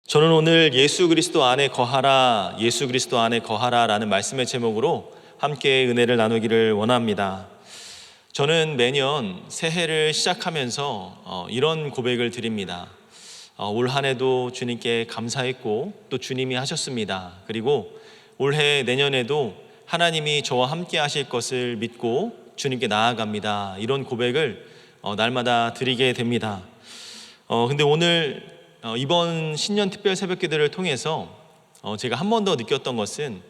저는 오늘 예수 그리스도 안에 거하라, 예수 그리스도 안에 거하라라는 말씀의 제목으로 함께 은혜를 나누기를 원합니다. 저는 매년 새해를 시작하면서 이런 고백을 드립니다. 올 한 해도 주님께 감사했고 또 주님이 하셨습니다. 그리고 올해 내년에도 하나님이 저와 함께 하실 것을 믿고 주님께 나아갑니다. 이런 고백을 날마다 드리게 됩니다. 근데 오늘 이번 신년 특별 새벽 기도를 통해서 제가 한 번 더 느꼈던 것은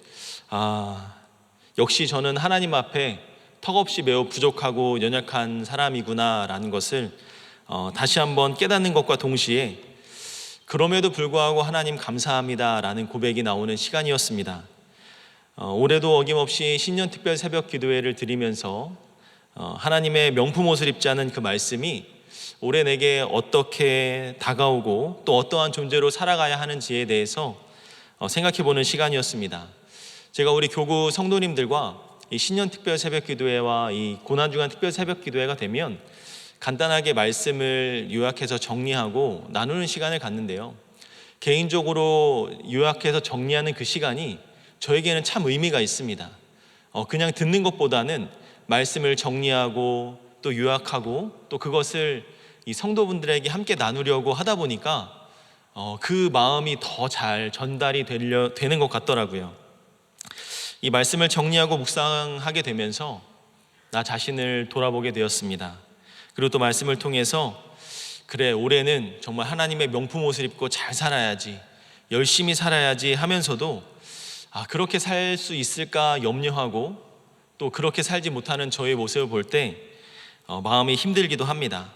역시 저는 하나님 앞에 턱없이 매우 부족하고 연약한 사람이구나 라는 것을 다시 한번 깨닫는 것과 동시에 그럼에도 불구하고 하나님 감사합니다 라는 고백이 나오는 시간이었습니다. 올해도 어김없이 신년 특별 새벽 기도회를 드리면서 하나님의 명품 옷을 입지 않은 그 말씀이 올해 내게 어떻게 다가오고 또 어떠한 존재로 살아가야 하는지에 대해서 생각해보는 시간이었습니다. 제가 우리 교구 성도님들과 이 신년 특별 새벽 기도회와 이 고난주간 특별 새벽 기도회가 되면 간단하게 말씀을 요약해서 정리하고 나누는 시간을 갖는데요, 개인적으로 요약해서 정리하는 그 시간이 저에게는 참 의미가 있습니다. 그냥 듣는 것보다는 말씀을 정리하고 또 요약하고 또 그것을 이 성도분들에게 함께 나누려고 하다 보니까 그 마음이 더 잘 전달이 되는 것 같더라고요. 이 말씀을 정리하고 묵상하게 되면서 나 자신을 돌아보게 되었습니다. 그리고 또 말씀을 통해서 그래, 올해는 정말 하나님의 명품 옷을 입고 잘 살아야지, 열심히 살아야지 하면서도 그렇게 살 수 있을까 염려하고 또 그렇게 살지 못하는 저의 모습을 볼 때 마음이 힘들기도 합니다.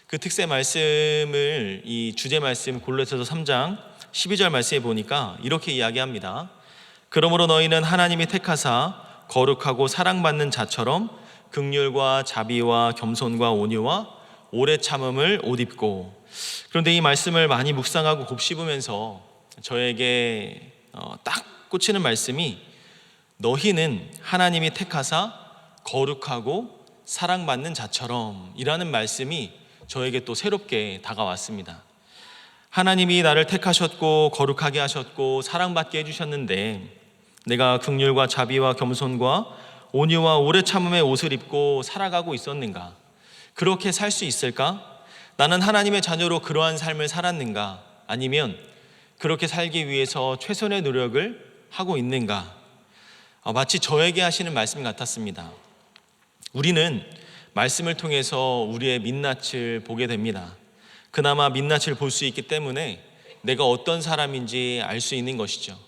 그 특세 말씀을 이 주제 말씀 골로새서 3장 12절 말씀에 보니까 이렇게 이야기합니다. 그러므로 너희는 하나님이 택하사 거룩하고 사랑받는 자처럼 긍휼과 자비와 겸손과 온유와 오래 참음을 옷 입고. 그런데 이 말씀을 많이 묵상하고 곱씹으면서 저에게 딱 꽂히는 말씀이 너희는 하나님이 택하사 거룩하고 사랑받는 자처럼 이라는 말씀이 저에게 또 새롭게 다가왔습니다. 하나님이 나를 택하셨고 거룩하게 하셨고 사랑받게 해주셨는데 내가 긍휼과 자비와 겸손과 온유와 오래 참음의 옷을 입고 살아가고 있었는가? 그렇게 살 수 있을까? 나는 하나님의 자녀로 그러한 삶을 살았는가? 아니면 그렇게 살기 위해서 최선의 노력을 하고 있는가? 마치 저에게 하시는 말씀 같았습니다. 우리는 말씀을 통해서 우리의 민낯을 보게 됩니다. 그나마 민낯을 볼 수 있기 때문에 내가 어떤 사람인지 알 수 있는 것이죠.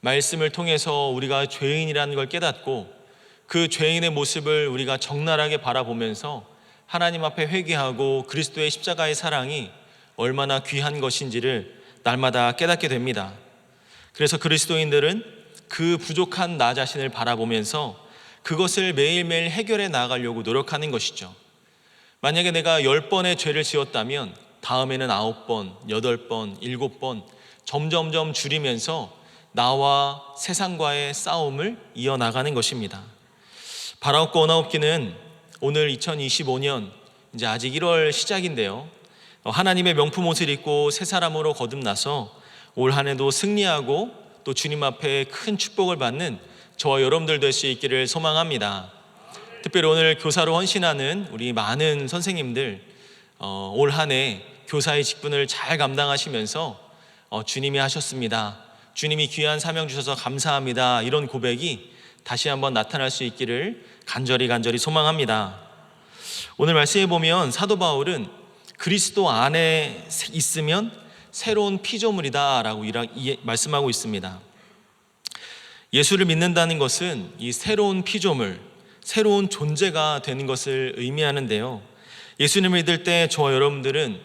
말씀을 통해서 우리가 죄인이라는 걸 깨닫고 그 죄인의 모습을 우리가 적나라하게 바라보면서 하나님 앞에 회개하고 그리스도의 십자가의 사랑이 얼마나 귀한 것인지를 날마다 깨닫게 됩니다. 그래서 그리스도인들은 그 부족한 나 자신을 바라보면서 그것을 매일매일 해결해 나가려고 노력하는 것이죠. 만약에 내가 10번의 죄를 지었다면 다음에는 9번, 8번, 7번 점점점 줄이면서 나와 세상과의 싸움을 이어나가는 것입니다. 바라옵고 원하옵기는 오늘 2025년 이제 아직 1월 시작인데요, 하나님의 명품 옷을 입고 새 사람으로 거듭나서 올 한 해도 승리하고 또 주님 앞에 큰 축복을 받는 저와 여러분들 될 수 있기를 소망합니다. 특별히 오늘 교사로 헌신하는 우리 많은 선생님들 올 한 해 교사의 직분을 잘 감당하시면서 주님이 하셨습니다, 주님이 귀한 사명 주셔서 감사합니다, 이런 고백이 다시 한번 나타날 수 있기를 간절히 소망합니다. 오늘 말씀에 보면 사도 바울은 그리스도 안에 있으면 새로운 피조물이다 라고 말씀하고 있습니다. 예수를 믿는다는 것은 이 새로운 피조물, 새로운 존재가 되는 것을 의미하는데요, 예수님을 믿을 때 저와 여러분들은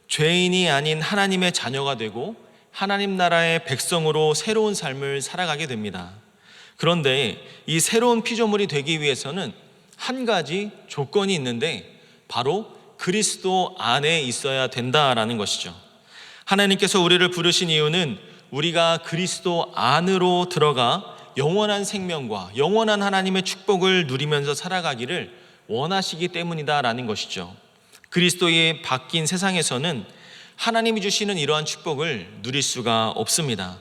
죄인이 아닌 하나님의 자녀가 되고 하나님 나라의 백성으로 새로운 삶을 살아가게 됩니다. 그런데 이 새로운 피조물이 되기 위해서는 한 가지 조건이 있는데 바로 그리스도 안에 있어야 된다라는 것이죠. 하나님께서 우리를 부르신 이유는 우리가 그리스도 안으로 들어가 영원한 생명과 영원한 하나님의 축복을 누리면서 살아가기를 원하시기 때문이다라는 것이죠. 그리스도의 바뀐 세상에서는 하나님이 주시는 이러한 축복을 누릴 수가 없습니다.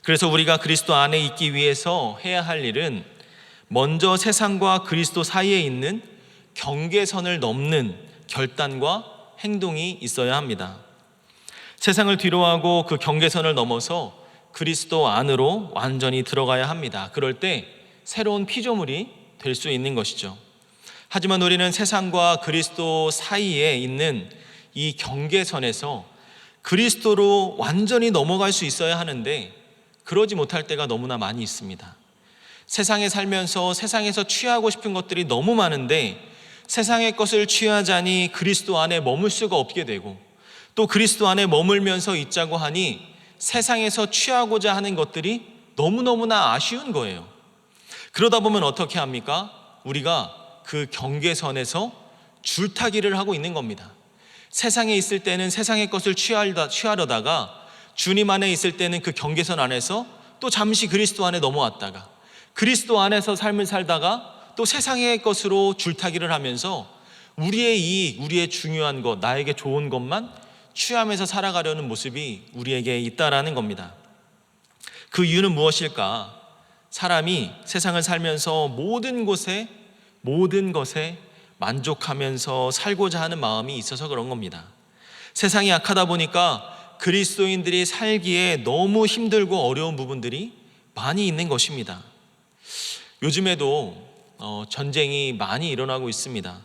그래서 우리가 그리스도 안에 있기 위해서 해야 할 일은 먼저 세상과 그리스도 사이에 있는 경계선을 넘는 결단과 행동이 있어야 합니다. 세상을 뒤로하고 그 경계선을 넘어서 그리스도 안으로 완전히 들어가야 합니다. 그럴 때 새로운 피조물이 될 수 있는 것이죠. 하지만 우리는 세상과 그리스도 사이에 있는 이 경계선에서 그리스도로 완전히 넘어갈 수 있어야 하는데 그러지 못할 때가 너무나 많이 있습니다. 세상에 살면서 세상에서 취하고 싶은 것들이 너무 많은데 세상의 것을 취하자니 그리스도 안에 머물 수가 없게 되고, 또 그리스도 안에 머물면서 있자고 하니 세상에서 취하고자 하는 것들이 너무너무나 아쉬운 거예요. 그러다 보면 어떻게 합니까? 우리가 그 경계선에서 줄타기를 하고 있는 겁니다. 세상에 있을 때는 세상의 것을 취하려다가 주님 안에 있을 때는 그 경계선 안에서 또 잠시 그리스도 안에 넘어왔다가 그리스도 안에서 삶을 살다가 또 세상의 것으로 줄타기를 하면서 우리의 이익, 우리의 중요한 것, 나에게 좋은 것만 취하면서 살아가려는 모습이 우리에게 있다라는 겁니다. 그 이유는 무엇일까? 사람이 세상을 살면서 모든 것에 만족하면서 살고자 하는 마음이 있어서 그런 겁니다. 세상이 악하다 보니까 그리스도인들이 살기에 너무 힘들고 어려운 부분들이 많이 있는 것입니다. 요즘에도 전쟁이 많이 일어나고 있습니다.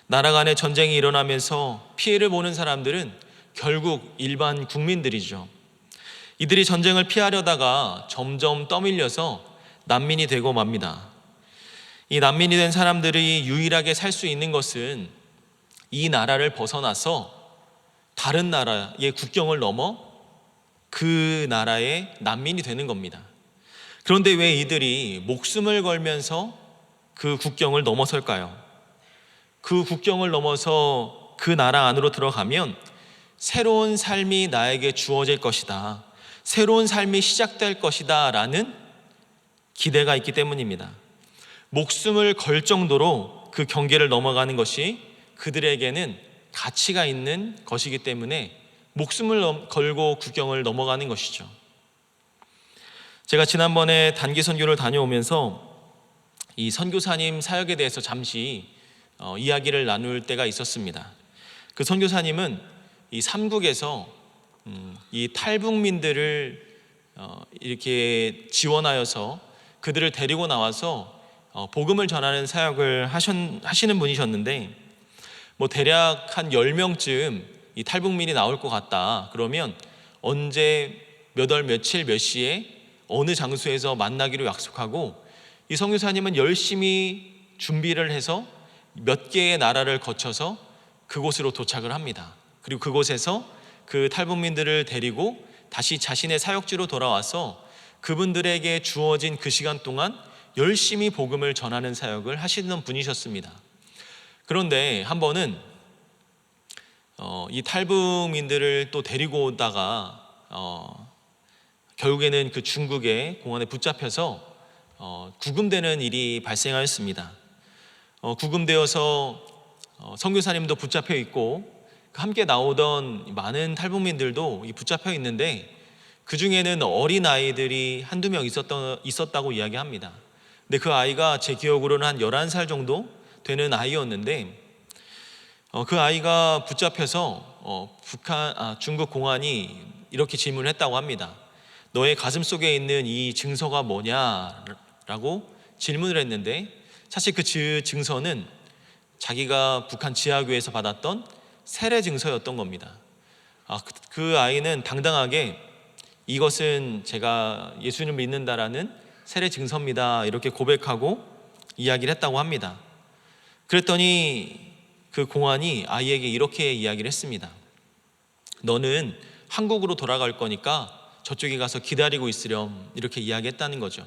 나라 간의 전쟁이 일어나면서 피해를 보는 사람들은 결국 일반 국민들이죠. 이들이 전쟁을 피하려다가 점점 떠밀려서 난민이 되고 맙니다. 이 난민이 된 사람들이 유일하게 살 수 있는 것은 이 나라를 벗어나서 다른 나라의 국경을 넘어 그 나라의 난민이 되는 겁니다. 그런데 왜 이들이 목숨을 걸면서 그 국경을 넘어설까요? 그 국경을 넘어서 그 나라 안으로 들어가면 새로운 삶이 나에게 주어질 것이다, 새로운 삶이 시작될 것이다 라는 기대가 있기 때문입니다. 목숨을 걸 정도로 그 경계를 넘어가는 것이 그들에게는 가치가 있는 것이기 때문에 목숨을 걸고 국경을 넘어가는 것이죠. 제가 지난번에 단기 선교를 다녀오면서 이 선교사님 사역에 대해서 잠시 이야기를 나눌 때가 있었습니다. 그 선교사님은 이 삼국에서 이 탈북민들을 이렇게 지원하여서 그들을 데리고 나와서 복음을 전하는 사역을 하시는 분이셨는데, 대략 한 10명쯤 이 탈북민이 나올 것 같다 그러면 언제 몇 월 며칠 몇 시에 어느 장소에서 만나기로 약속하고, 이 선교사님은 열심히 준비를 해서 몇 개의 나라를 거쳐서 그곳으로 도착을 합니다. 그리고 그곳에서 그 탈북민들을 데리고 다시 자신의 사역지로 돌아와서 그분들에게 주어진 그 시간 동안 열심히 복음을 전하는 사역을 하시는 분이셨습니다. 그런데 한 번은 이 탈북민들을 또 데리고 오다가 결국에는 그 중국의 공안에 붙잡혀서 구금되는 일이 발생하였습니다. 구금되어서 선교사님도 붙잡혀 있고 함께 나오던 많은 탈북민들도 붙잡혀 있는데 그 중에는 어린 아이들이 한두 명 있었다고 이야기합니다. 근데 그 아이가 제 기억으로는 한 11살 정도 되는 아이였는데 그 아이가 붙잡혀서 중국 공안이 이렇게 질문을 했다고 합니다. 너의 가슴 속에 있는 이 증서가 뭐냐라고 질문을 했는데, 사실 그 증서는 자기가 북한 지하교에서 받았던 세례 증서였던 겁니다. 그 아이는 당당하게 이것은 제가 예수님을 믿는다라는 세례 증서입니다 이렇게 고백하고 이야기를 했다고 합니다. 그랬더니 그 공안이 아이에게 이렇게 이야기를 했습니다. 너는 한국으로 돌아갈 거니까 저쪽에 가서 기다리고 있으렴, 이렇게 이야기했다는 거죠.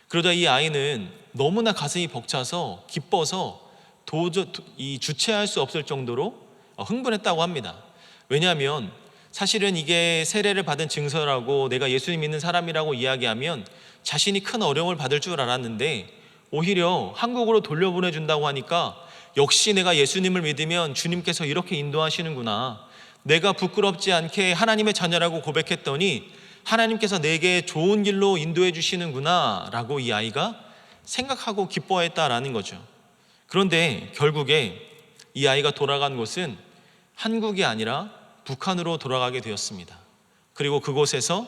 그러자 이 아이는 너무나 가슴이 벅차서 기뻐서 도저히 주체할 수 없을 정도로 흥분했다고 합니다. 왜냐하면 사실은 이게 세례를 받은 증서라고 내가 예수님 믿는 사람이라고 이야기하면 자신이 큰 어려움을 받을 줄 알았는데, 오히려 한국으로 돌려보내준다고 하니까 역시 내가 예수님을 믿으면 주님께서 이렇게 인도하시는구나, 내가 부끄럽지 않게 하나님의 자녀라고 고백했더니 하나님께서 내게 좋은 길로 인도해 주시는구나 라고 이 아이가 생각하고 기뻐했다라는 거죠. 그런데 결국에 이 아이가 돌아간 곳은 한국이 아니라 북한으로 돌아가게 되었습니다. 그리고 그곳에서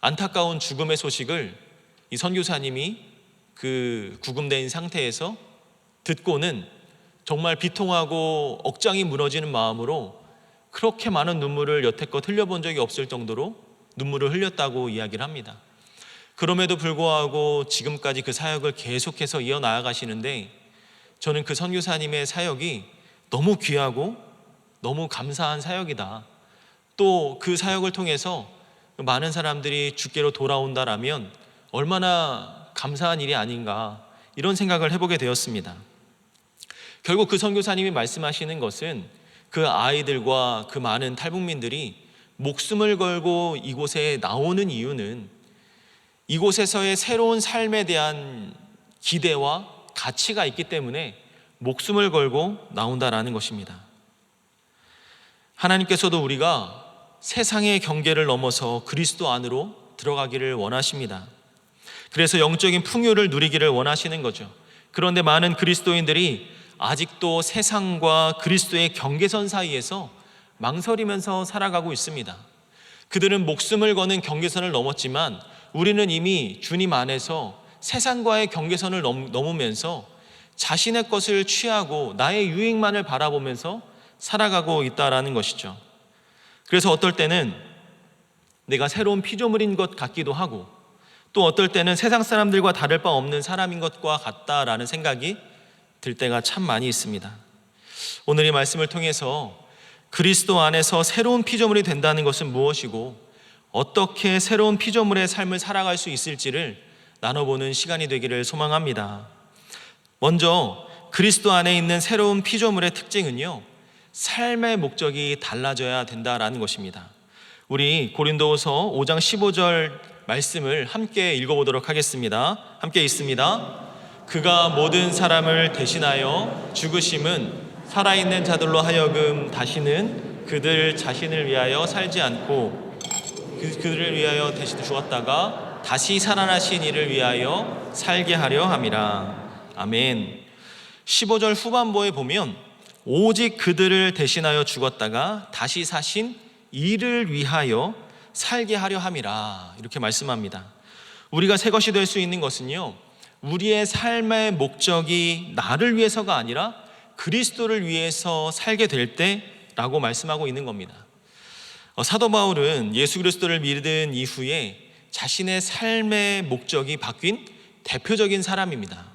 안타까운 죽음의 소식을 이 선교사님이 그 구금된 상태에서 듣고는 정말 비통하고 억장이 무너지는 마음으로 그렇게 많은 눈물을 여태껏 흘려본 적이 없을 정도로 눈물을 흘렸다고 이야기를 합니다. 그럼에도 불구하고 지금까지 그 사역을 계속해서 이어나가시는데 저는 그 선교사님의 사역이 너무 귀하고 너무 감사한 사역이다. 또 그 사역을 통해서 많은 사람들이 주께로 돌아온다라면 얼마나 감사한 일이 아닌가, 이런 생각을 해보게 되었습니다. 결국 그 선교사님이 말씀하시는 것은 그 아이들과 그 많은 탈북민들이 목숨을 걸고 이곳에 나오는 이유는 이곳에서의 새로운 삶에 대한 기대와 가치가 있기 때문에 목숨을 걸고 나온다라는 것입니다. 하나님께서도 우리가 세상의 경계를 넘어서 그리스도 안으로 들어가기를 원하십니다. 그래서 영적인 풍요를 누리기를 원하시는 거죠. 그런데 많은 그리스도인들이 아직도 세상과 그리스도의 경계선 사이에서 망설이면서 살아가고 있습니다. 그들은 목숨을 거는 경계선을 넘었지만 우리는 이미 주님 안에서 세상과의 경계선을 넘으면서 자신의 것을 취하고 나의 유익만을 바라보면서 살아가고 있다라는 것이죠. 그래서 어떨 때는 내가 새로운 피조물인 것 같기도 하고 또 어떨 때는 세상 사람들과 다를 바 없는 사람인 것과 같다라는 생각이 들 때가 참 많이 있습니다. 오늘 이 말씀을 통해서 그리스도 안에서 새로운 피조물이 된다는 것은 무엇이고 어떻게 새로운 피조물의 삶을 살아갈 수 있을지를 나눠보는 시간이 되기를 소망합니다. 먼저 그리스도 안에 있는 새로운 피조물의 특징은요, 삶의 목적이 달라져야 된다라는 것입니다. 우리 고린도후서 5장 15절 말씀을 함께 읽어보도록 하겠습니다. 함께 읽습니다. 그가 모든 사람을 대신하여 죽으심은 살아있는 자들로 하여금 다시는 그들 자신을 위하여 살지 않고 그들을 위하여 대신 죽었다가 다시 살아나신 이를 위하여 살게 하려 함이라. 아멘. 15절 후반부에 보면 오직 그들을 대신하여 죽었다가 다시 사신 이를 위하여 살게 하려 함이라, 이렇게 말씀합니다. 우리가 새 것이 될 수 있는 것은요, 우리의 삶의 목적이 나를 위해서가 아니라 그리스도를 위해서 살게 될 때라고 말씀하고 있는 겁니다. 사도 바울은 예수 그리스도를 믿은 이후에 자신의 삶의 목적이 바뀐 대표적인 사람입니다.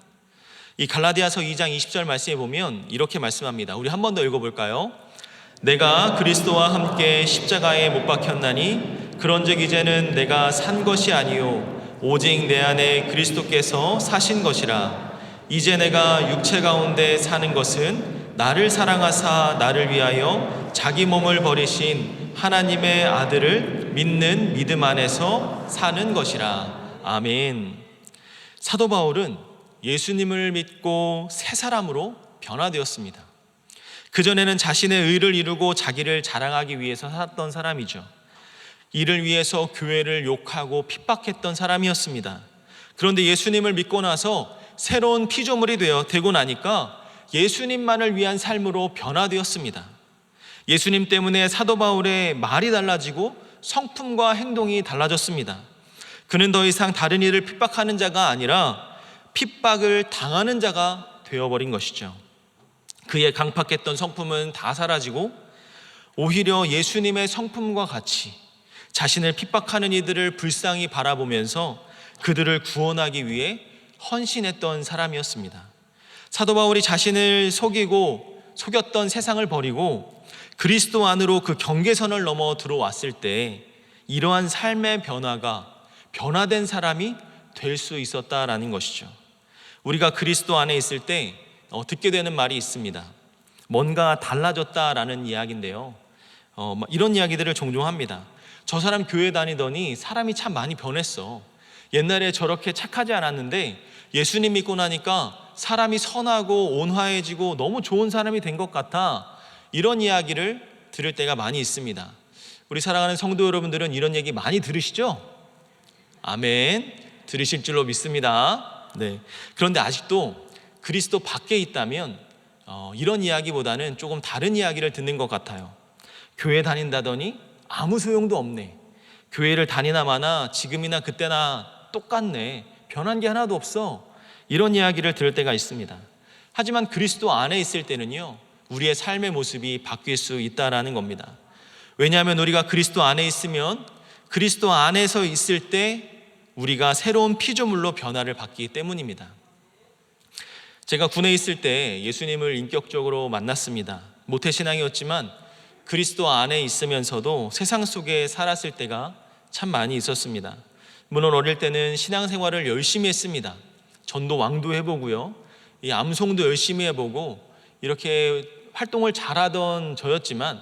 이 갈라디아서 2장 20절 말씀에 보면 이렇게 말씀합니다. 우리 한 번 더 읽어볼까요? 내가 그리스도와 함께 십자가에 못 박혔나니 그런즉 이제는 내가 산 것이 아니요 오직 내 안에 그리스도께서 사신 것이라. 이제 내가 육체 가운데 사는 것은 나를 사랑하사 나를 위하여 자기 몸을 버리신 하나님의 아들을 믿는 믿음 안에서 사는 것이라. 아멘. 사도 바울은 예수님을 믿고 새 사람으로 변화되었습니다. 그전에는 자신의 의를 이루고 자기를 자랑하기 위해서 살았던 사람이죠. 이를 위해서 교회를 욕하고 핍박했던 사람이었습니다. 그런데 예수님을 믿고 나서 새로운 피조물이 되고 나니까 예수님만을 위한 삶으로 변화되었습니다. 예수님 때문에 사도 바울의 말이 달라지고 성품과 행동이 달라졌습니다. 그는 더 이상 다른 이를 핍박하는 자가 아니라 핍박을 당하는 자가 되어버린 것이죠. 그의 강팍했던 성품은 다 사라지고 오히려 예수님의 성품과 같이 자신을 핍박하는 이들을 불쌍히 바라보면서 그들을 구원하기 위해 헌신했던 사람이었습니다. 사도 바울이 자신을 속였던 세상을 버리고 그리스도 안으로 그 경계선을 넘어 들어왔을 때 이러한 삶의 변화된 사람이 될 수 있었다라는 것이죠. 우리가 그리스도 안에 있을 때 듣게 되는 말이 있습니다. 뭔가 달라졌다라는 이야기인데요. 이런 이야기들을 종종 합니다. 저 사람 교회 다니더니 사람이 참 많이 변했어. 옛날에 저렇게 착하지 않았는데 예수님 믿고 나니까 사람이 선하고 온화해지고 너무 좋은 사람이 된 것 같아. 이런 이야기를 들을 때가 많이 있습니다. 우리 사랑하는 성도 여러분들은 이런 얘기 많이 들으시죠? 아멘. 들으실 줄로 믿습니다. 네. 그런데 아직도 그리스도 밖에 있다면 이런 이야기보다는 조금 다른 이야기를 듣는 것 같아요. 교회 다닌다더니 아무 소용도 없네. 교회를 다니나 마나 지금이나 그때나 똑같네. 변한 게 하나도 없어. 이런 이야기를 들을 때가 있습니다. 하지만 그리스도 안에 있을 때는요, 우리의 삶의 모습이 바뀔 수 있다라는 겁니다. 왜냐하면 우리가 그리스도 안에 있으면 그리스도 안에서 있을 때 우리가 새로운 피조물로 변화를 받기 때문입니다. 제가 군에 있을 때 예수님을 인격적으로 만났습니다. 모태신앙이었지만 그리스도 안에 있으면서도 세상 속에 살았을 때가 참 많이 있었습니다. 물론 어릴 때는 신앙생활을 열심히 했습니다. 전도 왕도 해보고요, 이 암송도 열심히 해보고 이렇게 활동을 잘하던 저였지만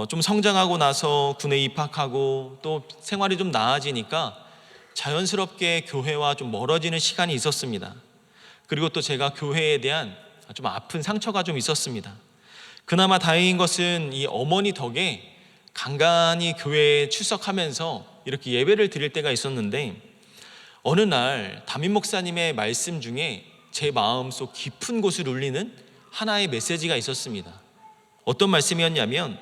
좀 성장하고 나서 군에 입학하고 또 생활이 좀 나아지니까 자연스럽게 교회와 좀 멀어지는 시간이 있었습니다. 그리고 또 제가 교회에 대한 좀 아픈 상처가 좀 있었습니다. 그나마 다행인 것은 이 어머니 덕에 간간히 교회에 출석하면서 이렇게 예배를 드릴 때가 있었는데, 어느 날 담임 목사님의 말씀 중에 제 마음속 깊은 곳을 울리는 하나의 메시지가 있었습니다. 어떤 말씀이었냐면,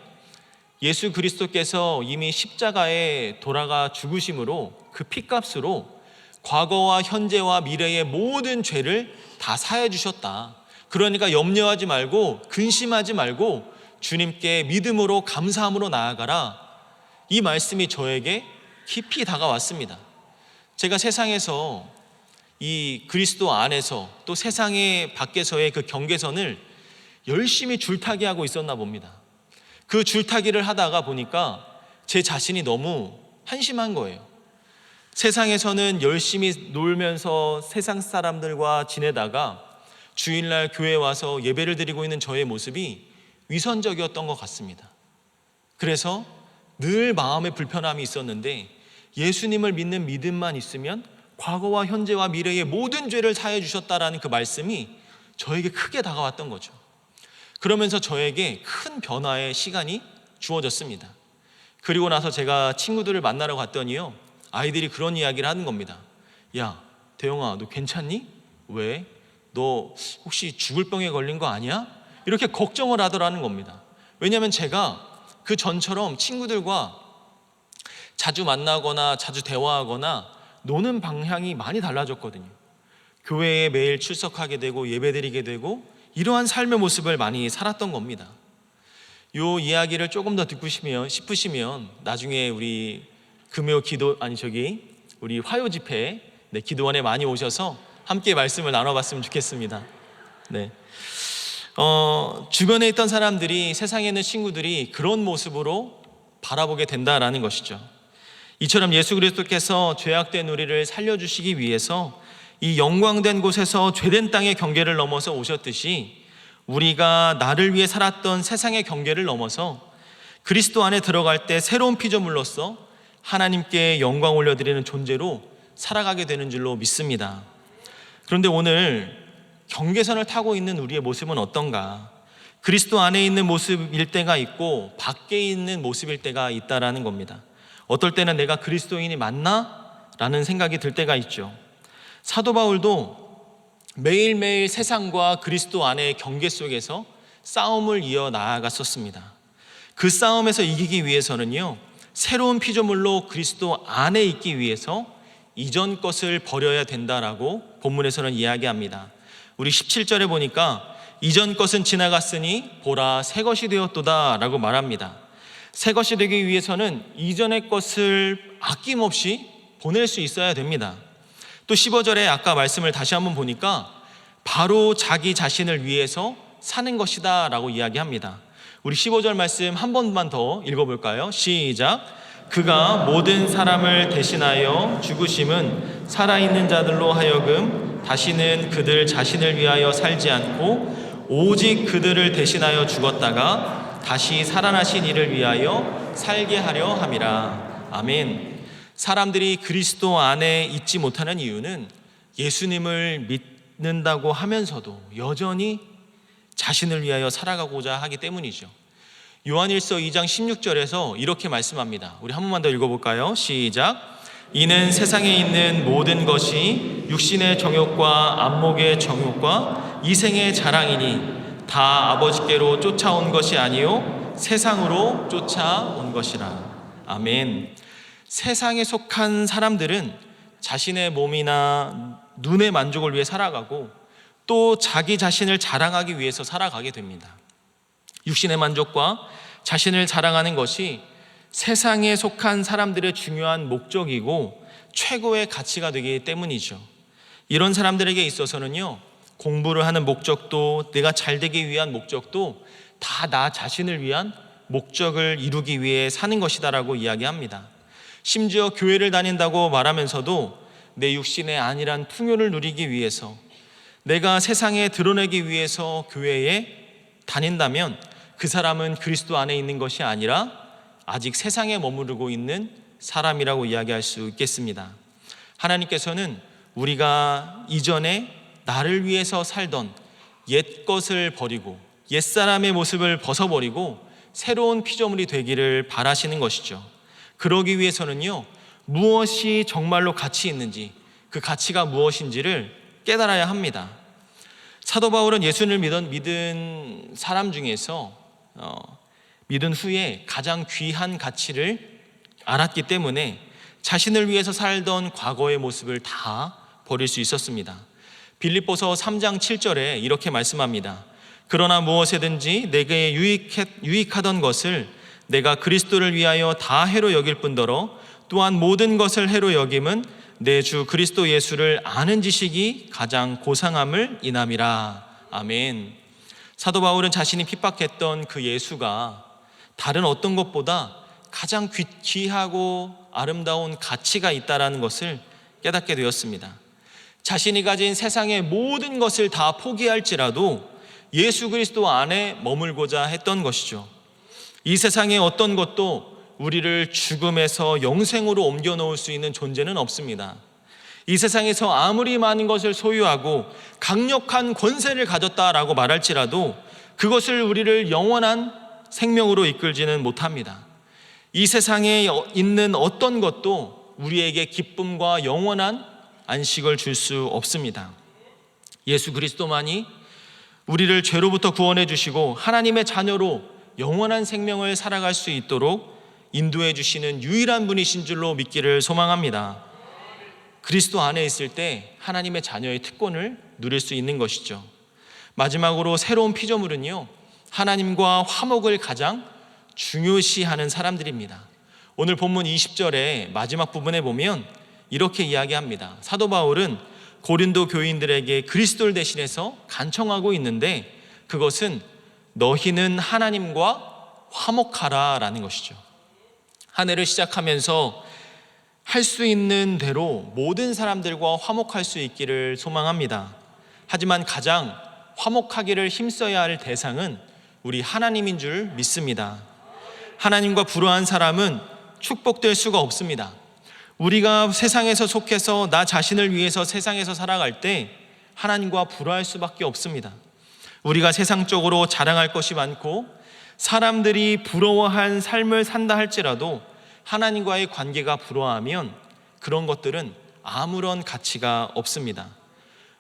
예수 그리스도께서 이미 십자가에 돌아가 죽으심으로 그 피값으로 과거와 현재와 미래의 모든 죄를 다 사해 주셨다. 그러니까 염려하지 말고 근심하지 말고 주님께 믿음으로 감사함으로 나아가라. 이 말씀이 저에게 깊이 다가왔습니다. 제가 세상에서 이 그리스도 안에서 또 세상의 밖에서의 그 경계선을 열심히 줄타기 하고 있었나 봅니다. 그 줄타기를 하다가 보니까 제 자신이 너무 한심한 거예요. 세상에서는 열심히 놀면서 세상 사람들과 지내다가 주일날 교회에 와서 예배를 드리고 있는 저의 모습이 위선적이었던 것 같습니다. 그래서 늘 마음에 불편함이 있었는데, 예수님을 믿는 믿음만 있으면 과거와 현재와 미래의 모든 죄를 사해 주셨다라는 그 말씀이 저에게 크게 다가왔던 거죠. 그러면서 저에게 큰 변화의 시간이 주어졌습니다. 그리고 나서 제가 친구들을 만나러 갔더니요, 아이들이 그런 이야기를 하는 겁니다. 야, 대영아, 너 괜찮니? 왜? 너 혹시 죽을 병에 걸린 거 아니야? 이렇게 걱정을 하더라는 겁니다. 왜냐하면 제가 그 전처럼 친구들과 자주 만나거나 자주 대화하거나 노는 방향이 많이 달라졌거든요. 교회에 매일 출석하게 되고 예배드리게 되고 이러한 삶의 모습을 많이 살았던 겁니다. 이 이야기를 조금 더 듣고 싶으시면 나중에 우리 우리 화요 집회 기도원에 많이 오셔서 함께 말씀을 나눠봤으면 좋겠습니다. 네. 주변에 있던 사람들이, 세상에 있는 친구들이 그런 모습으로 바라보게 된다라는 것이죠. 이처럼 예수 그리스도께서 죄악된 우리를 살려주시기 위해서 이 영광된 곳에서 죄된 땅의 경계를 넘어서 오셨듯이, 우리가 나를 위해 살았던 세상의 경계를 넘어서 그리스도 안에 들어갈 때 새로운 피조물로서 하나님께 영광 올려드리는 존재로 살아가게 되는 줄로 믿습니다. 그런데 오늘 경계선을 타고 있는 우리의 모습은 어떤가? 그리스도 안에 있는 모습일 때가 있고 밖에 있는 모습일 때가 있다라는 겁니다. 어떨 때는 내가 그리스도인이 맞나? 라는 생각이 들 때가 있죠. 사도 바울도 매일매일 세상과 그리스도 안의 경계 속에서 싸움을 이어 나아갔었습니다. 그 싸움에서 이기기 위해서는요, 새로운 피조물로 그리스도 안에 있기 위해서 이전 것을 버려야 된다라고 본문에서는 이야기합니다. 우리 17절에 보니까 이전 것은 지나갔으니 보라 새 것이 되었도다 라고 말합니다. 새 것이 되기 위해서는 이전의 것을 아낌없이 보낼 수 있어야 됩니다. 또 15절에 아까 말씀을 다시 한번 보니까 바로 자기 자신을 위해서 사는 것이다 라고 이야기합니다. 우리 15절 말씀 한 번만 더 읽어볼까요? 시작. 그가 모든 사람을 대신하여 죽으심은 살아있는 자들로 하여금 다시는 그들 자신을 위하여 살지 않고 오직 그들을 대신하여 죽었다가 다시 살아나신 이를 위하여 살게 하려 함이라. 아멘. 사람들이 그리스도 안에 있지 못하는 이유는 예수님을 믿는다고 하면서도 여전히 자신을 위하여 살아가고자 하기 때문이죠. 요한일서 2장 16절에서 이렇게 말씀합니다. 우리 한 번만 더 읽어볼까요? 시작. 이는 세상에 있는 모든 것이 육신의 정욕과 안목의 정욕과 이생의 자랑이니 다 아버지께로 쫓아온 것이 아니요 세상으로 쫓아온 것이라. 아멘. 세상에 속한 사람들은 자신의 몸이나 눈의 만족을 위해 살아가고 또 자기 자신을 자랑하기 위해서 살아가게 됩니다. 육신의 만족과 자신을 자랑하는 것이 세상에 속한 사람들의 중요한 목적이고 최고의 가치가 되기 때문이죠. 이런 사람들에게 있어서는요, 공부를 하는 목적도, 내가 잘 되기 위한 목적도 다 나 자신을 위한 목적을 이루기 위해 사는 것이다라고 이야기합니다. 심지어 교회를 다닌다고 말하면서도 내 육신의 안일한 풍요를 누리기 위해서, 내가 세상에 드러내기 위해서 교회에 다닌다면 그 사람은 그리스도 안에 있는 것이 아니라 아직 세상에 머무르고 있는 사람이라고 이야기할 수 있겠습니다. 하나님께서는 우리가 이전에 나를 위해서 살던 옛 것을 버리고 옛사람의 모습을 벗어버리고 새로운 피조물이 되기를 바라시는 것이죠. 그러기 위해서는요, 무엇이 정말로 가치 있는지, 그 가치가 무엇인지를 깨달아야 합니다. 사도 바울은 예수를 믿은 사람 중에서 믿은 후에 가장 귀한 가치를 알았기 때문에 자신을 위해서 살던 과거의 모습을 다 버릴 수 있었습니다. 빌립보서 3장 7절에 이렇게 말씀합니다. 그러나 무엇이든지 내게 유익하던 것을 내가 그리스도를 위하여 다 해로 여길 뿐더러 또한 모든 것을 해로 여김은 내 주 그리스도 예수를 아는 지식이 가장 고상함을 인함이라. 아멘. 사도 바울은 자신이 핍박했던 그 예수가 다른 어떤 것보다 가장 귀하고 아름다운 가치가 있다는 것을 깨닫게 되었습니다. 자신이 가진 세상의 모든 것을 다 포기할지라도 예수 그리스도 안에 머물고자 했던 것이죠. 이 세상의 어떤 것도 우리를 죽음에서 영생으로 옮겨 놓을 수 있는 존재는 없습니다. 이 세상에서 아무리 많은 것을 소유하고 강력한 권세를 가졌다라고 말할지라도 그것을 우리를 영원한 생명으로 이끌지는 못합니다. 이 세상에 있는 어떤 것도 우리에게 기쁨과 영원한 안식을 줄 수 없습니다. 예수 그리스도만이 우리를 죄로부터 구원해 주시고 하나님의 자녀로 영원한 생명을 살아갈 수 있도록 인도해 주시는 유일한 분이신 줄로 믿기를 소망합니다. 그리스도 안에 있을 때 하나님의 자녀의 특권을 누릴 수 있는 것이죠. 마지막으로 새로운 피조물은요, 하나님과 화목을 가장 중요시하는 사람들입니다. 오늘 본문 20절의 마지막 부분에 보면 이렇게 이야기합니다. 사도 바울은 고린도 교인들에게 그리스도를 대신해서 간청하고 있는데 그것은 너희는 하나님과 화목하라 라는 것이죠. 한 해를 시작하면서 할 수 있는 대로 모든 사람들과 화목할 수 있기를 소망합니다. 하지만 가장 화목하기를 힘써야 할 대상은 우리 하나님인 줄 믿습니다. 하나님과 불화한 사람은 축복될 수가 없습니다. 우리가 세상에서 속해서 나 자신을 위해서 세상에서 살아갈 때 하나님과 불화할 수밖에 없습니다. 우리가 세상적으로 자랑할 것이 많고 사람들이 부러워한 삶을 산다 할지라도 하나님과의 관계가 불화하면 그런 것들은 아무런 가치가 없습니다.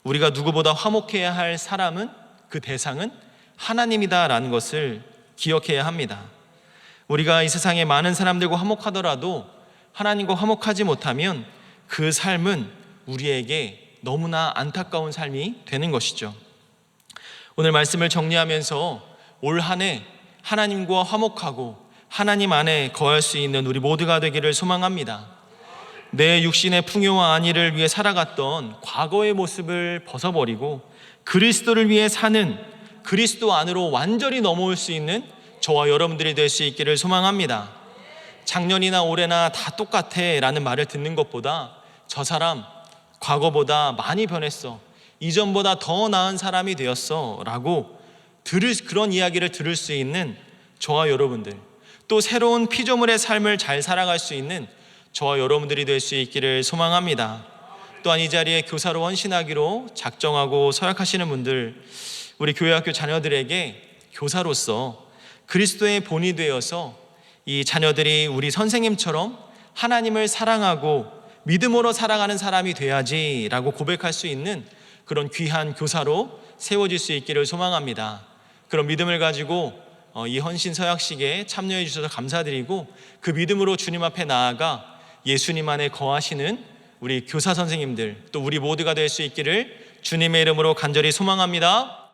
우리가 누구보다 화목해야 할 사람은, 그 대상은 하나님이다라는 것을 기억해야 합니다. 우리가 이 세상에 많은 사람들과 화목하더라도 하나님과 화목하지 못하면 그 삶은 우리에게 너무나 안타까운 삶이 되는 것이죠. 오늘 말씀을 정리하면서 올 한 해 하나님과 화목하고 하나님 안에 거할 수 있는 우리 모두가 되기를 소망합니다. 내 육신의 풍요와 안위를 위해 살아갔던 과거의 모습을 벗어버리고 그리스도를 위해 사는, 그리스도 안으로 완전히 넘어올 수 있는 저와 여러분들이 될 수 있기를 소망합니다. 작년이나 올해나 다 똑같아 라는 말을 듣는 것보다 저 사람 과거보다 많이 변했어, 이전보다 더 나은 사람이 되었어 라고 그런 이야기를 들을 수 있는 저와 여러분들, 또 새로운 피조물의 삶을 잘 살아갈 수 있는 저와 여러분들이 될 수 있기를 소망합니다. 또한 이 자리에 교사로 헌신하기로 작정하고 서약하시는 분들, 우리 교회학교 자녀들에게 교사로서 그리스도의 본이 되어서 이 자녀들이 우리 선생님처럼 하나님을 사랑하고 믿음으로 살아가는 사람이 돼야지라고 고백할 수 있는 그런 귀한 교사로 세워질 수 있기를 소망합니다. 그런 믿음을 가지고 이 헌신 서약식에 참여해 주셔서 감사드리고, 그 믿음으로 주님 앞에 나아가 예수님 안에 거하시는 우리 교사 선생님들, 또 우리 모두가 될 수 있기를 주님의 이름으로 간절히 소망합니다.